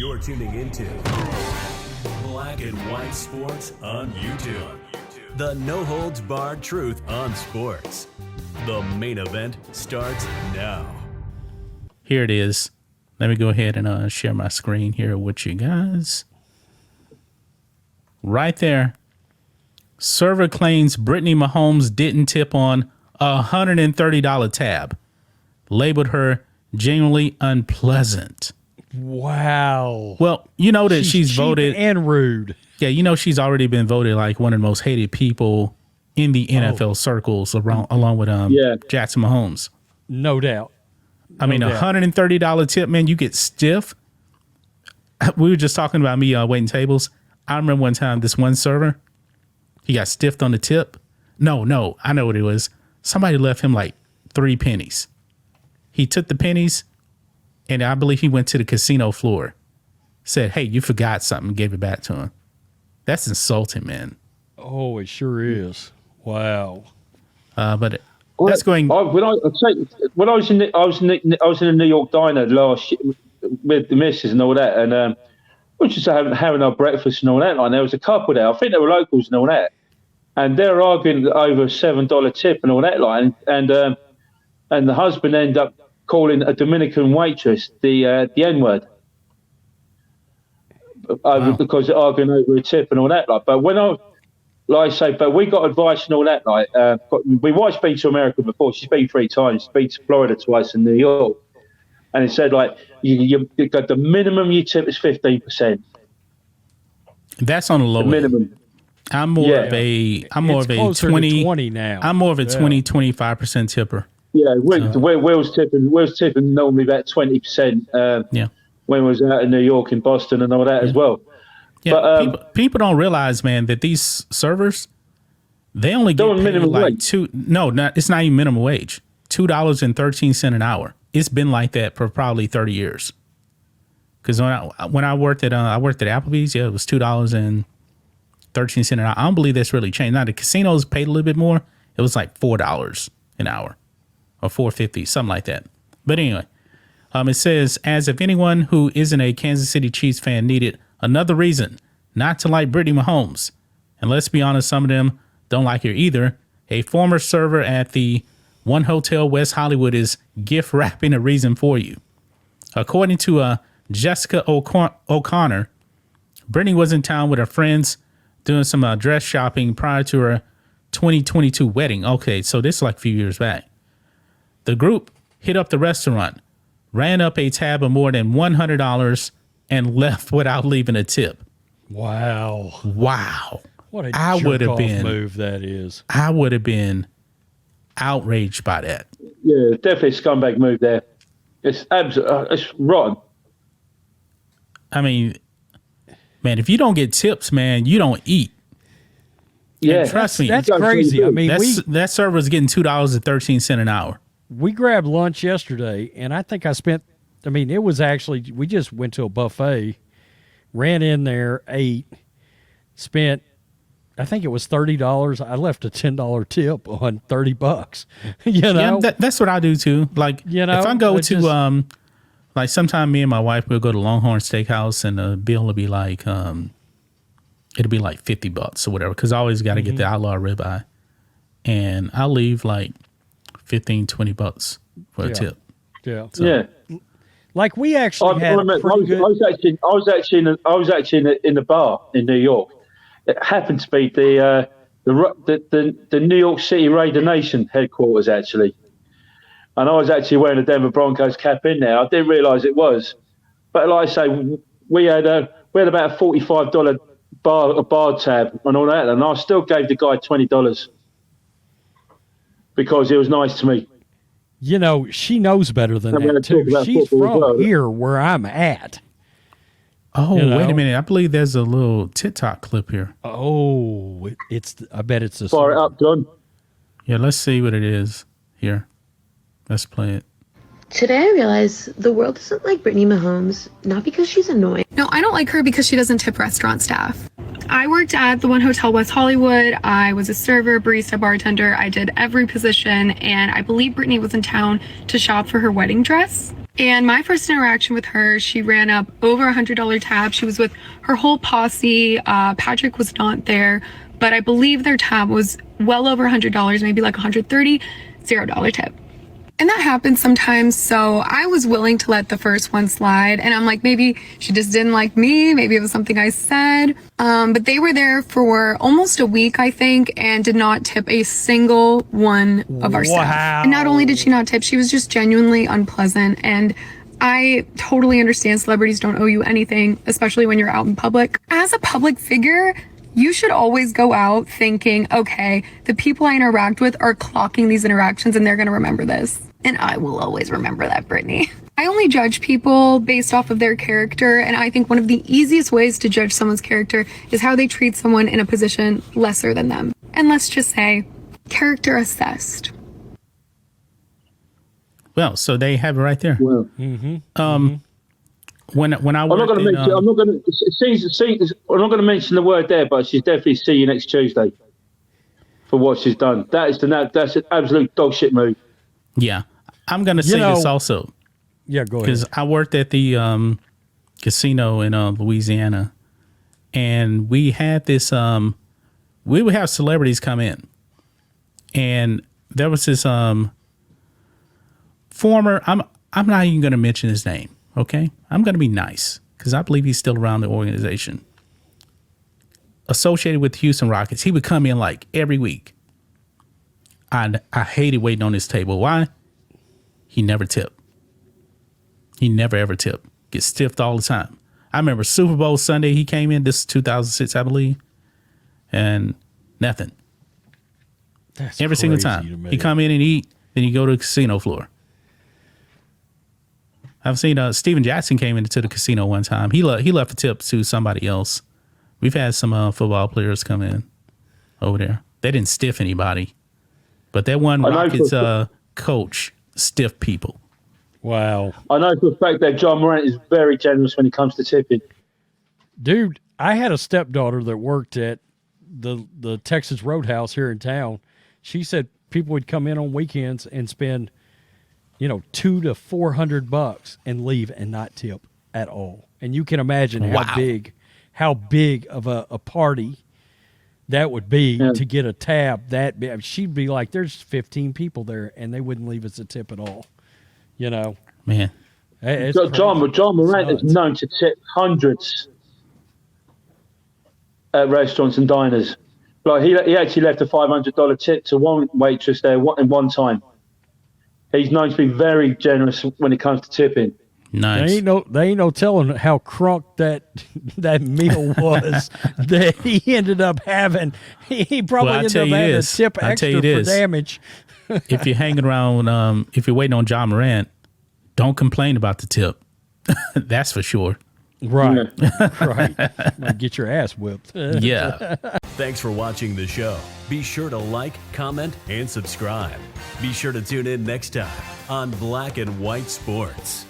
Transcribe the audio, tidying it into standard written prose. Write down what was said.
You're tuning into Black and White Sports on YouTube. The no-holds-barred truth on sports. The main event starts now. Here it is. Let me go ahead and share my screen here with you guys. Right there. Server claims Brittany Mahomes didn't tip on a $130 tab. Labeled her genuinely unpleasant. Wow. Well, you know that she's voted and rude. Yeah, you know she's already been voted like one of the most hated people in the NFL circles along with Jackson Mahomes. No doubt. I mean, $130 tip, man, you get stiff. We were just talking about me waiting tables. I remember one time this one server, he got stiffed on the tip. No, I know what it was. Somebody left him like 3 pennies. He took the pennies, and I believe he went to the casino floor, said, hey, you forgot something, and gave it back to him. That's insulting, man. Oh, it sure is. Wow. But that's going. When I was in a New York diner last year with the missus and all that, and we were just having our breakfast and all that. And there was a couple there. I think they were locals and all that, and they were arguing over a $7 tip and all that line. And the husband ended up calling a Dominican waitress the N-word. Because they're arguing over a tip and all that. But when but we got advice and all that. My wife's been to America before. She's been 3 times. She's been to Florida twice and New York. And it said you got the minimum you tip is 15%. That's on the low minimum. I'm more of a 20 now. I'm more of a 25% tipper. Yeah, Will's tipping normally about 20%. When we was out in New York and Boston and all that as well. Yeah, but, people don't realize, man, that these servers, they only get paid minimum like wage. It's not even minimum wage. $2.13 an hour. It's been like that for probably 30 years. Because when I worked at Applebee's, it was $2.13 an hour. I don't believe that's really changed. Now the casinos paid a little bit more. It was like $4 an hour or $4.50, something like that. But anyway. It says, as if anyone who isn't a Kansas City Chiefs fan needed another reason not to like Brittany Mahomes. And let's be honest, some of them don't like her either. A former server at the One Hotel West Hollywood is gift wrapping a reason for you. According to Jessica O'Connor, Brittany was in town with her friends doing some dress shopping prior to her 2022 wedding. Okay, so this is like a few years back. The group hit up the restaurant, ran up a tab of more than $100 and left without leaving a tip. Wow. What a jerk-off move that is. I would have been outraged by that. Yeah, definitely a scumbag move there. It's absolutely, it's rotten. I mean, man, if you don't get tips, man, you don't eat. Yeah. And trust me. That's crazy. I mean, that server's getting $2.13 an hour. We grabbed lunch yesterday, and I think it was actually, we just went to a buffet, ran in there, ate, spent, I think it was $30. I left a $10 tip on $30. You know? Yeah, that's what I do too. Like, if I go to, like sometime me and my wife, we'll go to Longhorn Steakhouse and the bill will be like, it'll be like $50 or whatever. Cause I always got to get the outlaw ribeye, and I'll leave like $15-$20 for a tip. Yeah. So. Yeah. Like we actually had I was actually in the bar in New York. It happened to be the New York City Raider Nation headquarters actually, and I was actually wearing a Denver Broncos cap in there. I didn't realise it was, but like I say, we had about a $45 bar tab and all that, and I still gave the guy $20. Because it was nice to me. You know, she knows better than that, too. She's from here where I'm at. Oh, wait a minute. I believe there's a little TikTok clip here. Oh, I bet it's this. Fire it up, John. Yeah, let's see what it is here. Let's play it. Today I realized the world doesn't like Brittany Mahomes, not because she's annoying. No, I don't like her because she doesn't tip restaurant staff. I worked at the One Hotel West Hollywood. I was a server, barista, bartender. I did every position, and I believe Brittany was in town to shop for her wedding dress. And my first interaction with her, she ran up over $100 tab. She was with her whole posse. Patrick was not there, but I believe their tab was well over $100, maybe like $130, $0 tip. And that happens sometimes, so I was willing to let the first one slide. And I'm like, maybe she just didn't like me. Maybe it was something I said. But they were there for almost a week, I think, and did not tip a single one of our staff. And not only did she not tip, she was just genuinely unpleasant. And I totally understand celebrities don't owe you anything, especially when you're out in public. As a public figure, you should always go out thinking, okay, the people I interact with are clocking these interactions and they're going to remember this. And I will always remember that, Brittany. I only judge people based off of their character. And I think one of the easiest ways to judge someone's character is how they treat someone in a position lesser than them. And let's just say, character assessed. Well, so they have it right there. Well, When I I'm not going to mention the word there, but she's definitely see you next Tuesday for what she's done. That's an absolute dog shit move. Yeah, I'm going to say this also. Yeah, go ahead. Because I worked at the casino in Louisiana, and we had this. We would have celebrities come in, and there was this former. I'm not even going to mention his name. Okay, I'm going to be nice because I believe he's still around the organization. Associated with the Houston Rockets, he would come in like every week. I hated waiting on his table. Why? He never tipped. He never ever tipped. Gets stiffed all the time. I remember Super Bowl Sunday, he came in. This is 2006, I believe, and nothing. That's every single time he come in and eat, then you go to the casino floor. I've seen Steven Jackson came into the casino one time. He left a tip to somebody else. We've had some football players come in over there. They didn't stiff anybody, but that one Rockets coach stiffed people. Wow. I know for a fact that John Morant is very generous when it comes to tipping. Dude, I had a stepdaughter that worked at the Texas Roadhouse here in town. She said people would come in on weekends and spend, $200 to $400 and leave and not tip at all. And you can imagine how big of a party that would be to get a tab that big. She'd be like, there's 15 people there and they wouldn't leave us a tip at all. Man. John Morant is known to tip hundreds at restaurants and diners. Like he actually left a $500 tip to one waitress there in one time. He's known to be very generous when it comes to tipping. Nice. They ain't no telling how crunk that meal was that he ended up having. He probably ended up having a tip extra for damage. If you're hanging around, if you're waiting on John Morant, don't complain about the tip. That's for sure. Right. Right. Get your ass whipped. Yeah. Thanks for watching the show. Be sure to like, comment, and subscribe. Be sure to tune in next time on Black and White Sports.